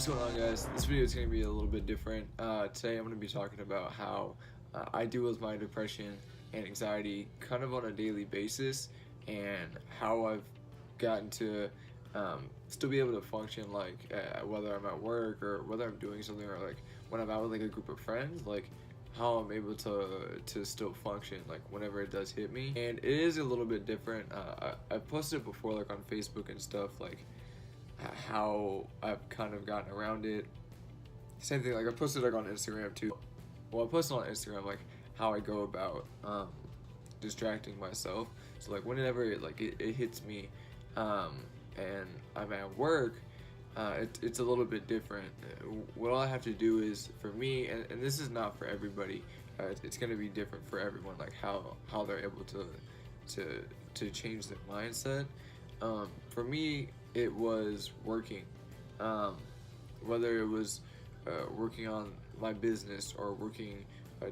What's going on, guys? This video is going to be a little bit different. Today I'm going to be talking about how I deal with my depression and anxiety kind of on a daily basis, and how I've gotten to still be able to function, like whether I'm at work or whether I'm doing something, or like when I'm out with like a group of friends, like how I'm able to still function like whenever it does hit me. And it is a little bit different. I've posted it before, like on Facebook and stuff, like how I've kind of gotten around it. Same thing, like I posted like on Instagram too. Well, I posted on Instagram like how I go about distracting myself. So like whenever it hits me and I'm at work, it's a little bit different. What I have to do is, for me, and this is not for everybody, it's going to be different for everyone, like how they're able to change their mindset. For me, it was working, whether it was working on my business, or working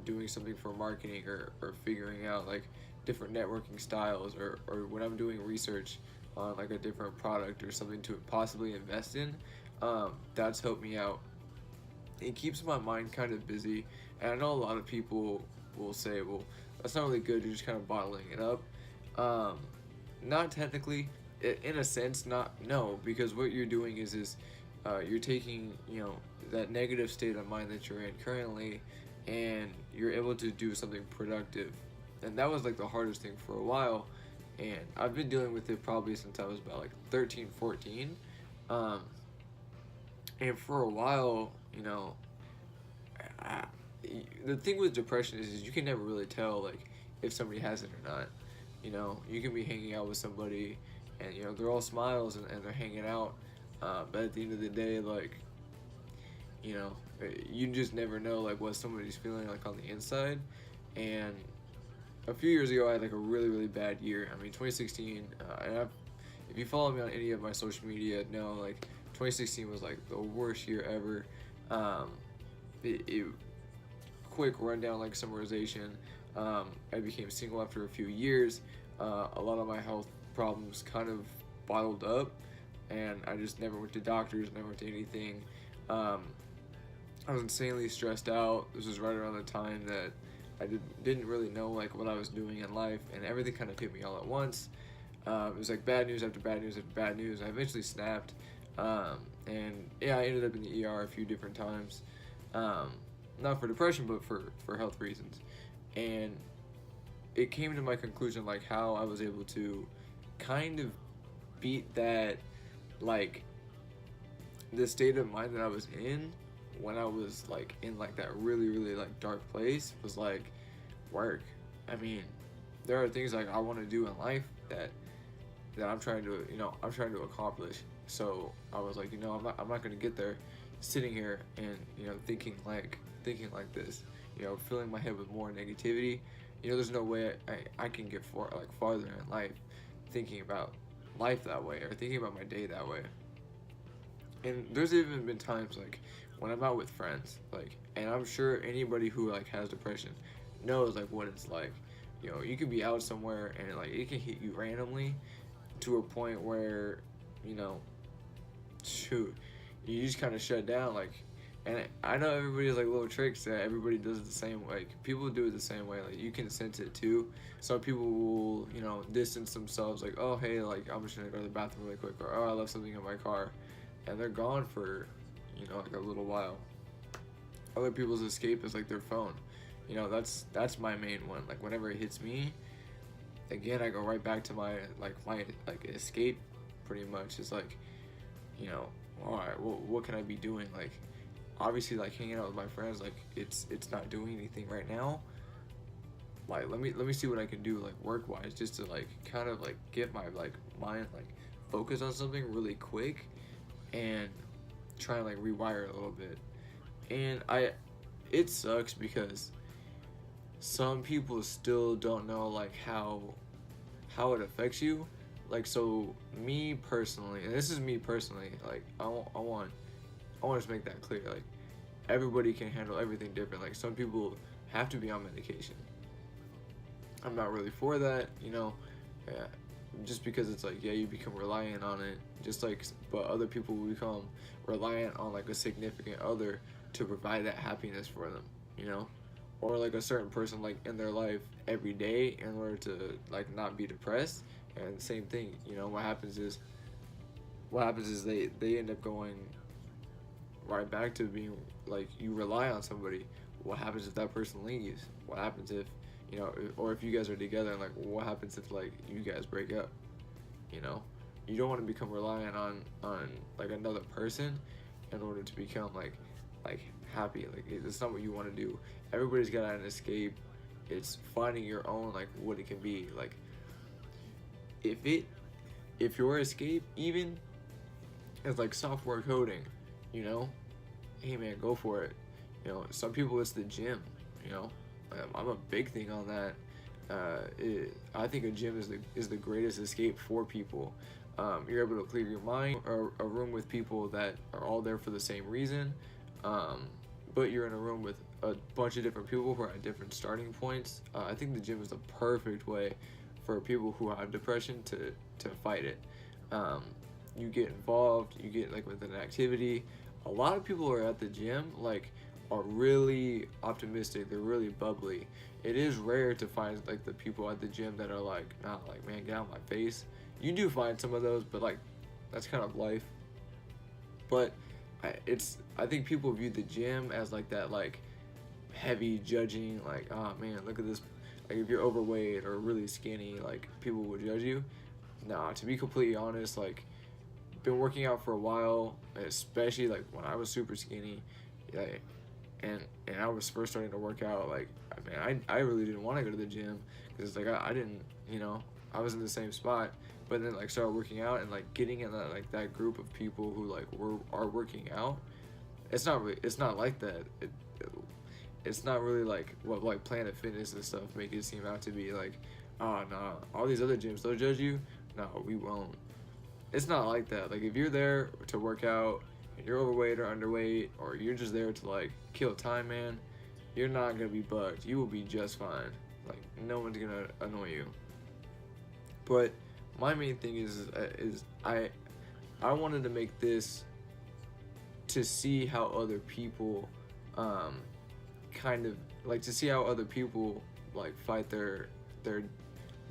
doing something for marketing, or figuring out like different networking styles, or when I'm doing research on like a different product or something to possibly invest in. That's helped me out. It keeps my mind kind of busy, and I know a lot of people will say, well, that's not really good, you're just kind of bottling it up. Not technically, in a sense, no, because what you're doing is you're taking, that negative state of mind that you're in currently, and you're able to do something productive. And that was like the hardest thing for a while, and I've been dealing with it probably since I was about like 13, 14. And for a while, the thing with depression is you can never really tell like if somebody has it or not. You can be hanging out with somebody, and they're all smiles, and they're hanging out, but at the end of the day, like, you just never know like what somebody's feeling like on the inside. And a few years ago, I had like a really bad year. I mean, 2016, and if you follow me on any of my social media, know like 2016 was like the worst year ever. Quick rundown, like summarization. I became single after a few years. A lot of my health problems kind of bottled up, and I just never went to doctors, never went to anything. I was insanely stressed out. This was right around the time that I didn't really know like what I was doing in life, and everything kind of hit me all at once. It was like bad news after bad news after bad news. I eventually snapped, and yeah, I ended up in the ER a few different times, not for depression, but for health reasons. And it came to my conclusion like how I was able to kind of beat that, like the state of mind that I was in when I was like in like that really like dark place, was like work. I mean, there are things like I want to do in life that I'm trying to accomplish. So I was like, I'm not going to get there sitting here and thinking like this, filling my head with more negativity. There's no way I can get farther in life thinking about life that way, or thinking about my day that way. And there's even been times like when I'm out with friends, like, and I'm sure anybody who like has depression knows like what it's like. You could be out somewhere, and like it can hit you randomly to a point where shoot, you just kind of shut down. Like, and I know everybody has like little tricks that everybody does it the same way. Like, people do it the same way. Like, you can sense it too. Some people will distance themselves, like, oh hey, like I'm just gonna go to the bathroom really quick, or oh I left something in my car, and they're gone for like a little while. Other people's escape is like their phone. That's my main one. Like, whenever it hits me, again, I go right back to my escape. Pretty much, it's like, all right, well, what can I be doing? Like, obviously, like hanging out with my friends, like it's not doing anything right now. Like, let me see what I can do, like work wise, just to like kind of like get my like mind like focus on something really quick, and try and like rewire it a little bit. And it sucks because some people still don't know like how it affects you. Like, so me personally, and this is me personally, like I want to make that clear. Like, everybody can handle everything different. Like, some people have to be on medication. I'm not really for that. just because it's like, yeah, you become reliant on it, just like, but other people will become reliant on like a significant other to provide that happiness for them, you know, or like a certain person like in their life every day in order to like not be depressed. And same thing, you know, what happens is they end up going right back to being like, you rely on somebody. What happens if that person leaves? What happens if, you know, or if you guys are together, and like, what happens if like you guys break up? You know, you don't want to become reliant on like another person in order to become like happy. Like, it's not what you want to do. Everybody's got an escape. It's finding your own, like, what it can be. Like, if your escape even is like software coding, you know, hey man, go for it. You know, some people it's the gym. You know, I'm a big thing on that. I think a gym is the greatest escape for people. You're able to clear your mind. A room with people that are all there for the same reason, but you're in a room with a bunch of different people who are at different starting points. I think the gym is the perfect way for people who have depression to fight it. You get involved. You get like with an activity. A lot of people who are at the gym like are really optimistic. They're really bubbly. It is rare to find like the people at the gym that are like, nah, like, man, get out of my face. You do find some of those, but like, that's kind of life. But I think people view the gym as like that, like, heavy judging, like, oh man, look at this. Like, if you're overweight or really skinny, like, people will judge you. Nah, to be completely honest, like, been working out for a while, especially like when I was super skinny, like, and I was first starting to work out. Like, I really didn't want to go to the gym because like I didn't, you know, I was in the same spot. But then like started working out and like getting in that, like, that group of people who like are working out. It's not like that. It's not really like what like Planet Fitness and stuff make it seem out to be. Like, oh nah, all these other gyms, they'll judge you. No, we won't. It's not like that. Like, if you're there to work out and you're overweight or underweight, or you're just there to like kill time, man, you're not gonna be bugged. You will be just fine. Like, no one's gonna annoy you. But my main thing is I wanted to make this to see how other people kind of like to see how other people like fight their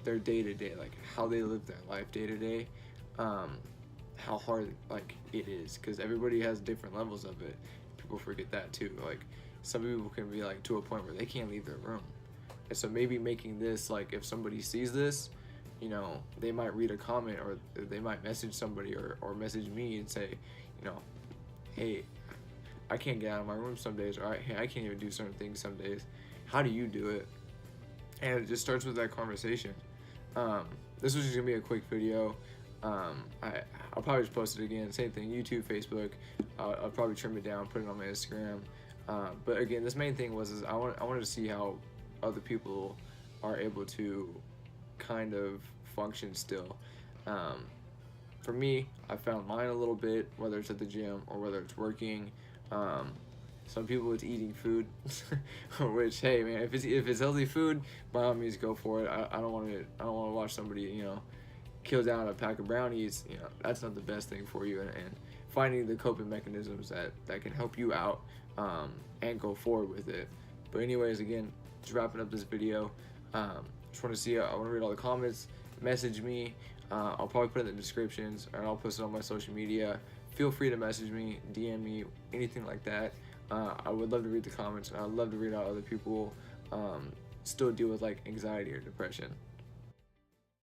day to day, like how they live their life day to day, how hard like it is, because everybody has different levels of it. People forget that too. Like, some people can be like to a point where they can't leave their room, and so maybe making this, like, if somebody sees this, you know, they might read a comment, or they might message somebody, or message me and say, you know, hey, I can't get out of my room some days, or hey, I can't even do certain things some days. How do you do it? And it just starts with that conversation. This was just gonna be a quick video. I'll probably just post it again. Same thing, YouTube, Facebook. I'll probably trim it down, put it on my Instagram. But again, this main thing was I wanted to see how other people are able to kind of function still. For me, I found mine a little bit, whether it's at the gym or whether it's working. Some people it's eating food, which, hey man, if it's healthy food, by all means go for it. I don't want to watch somebody, you know, kill down a pack of brownies. You know, that's not the best thing for you. And finding the coping mechanisms that can help you out, and go forward with it. But anyways, again, just wrapping up this video. Just want to see. I want to read all the comments. Message me. I'll probably put it in the descriptions, or I'll post it on my social media. Feel free to message me, DM me, anything like that. I would love to read the comments, and I'd love to read how other people still deal with like anxiety or depression.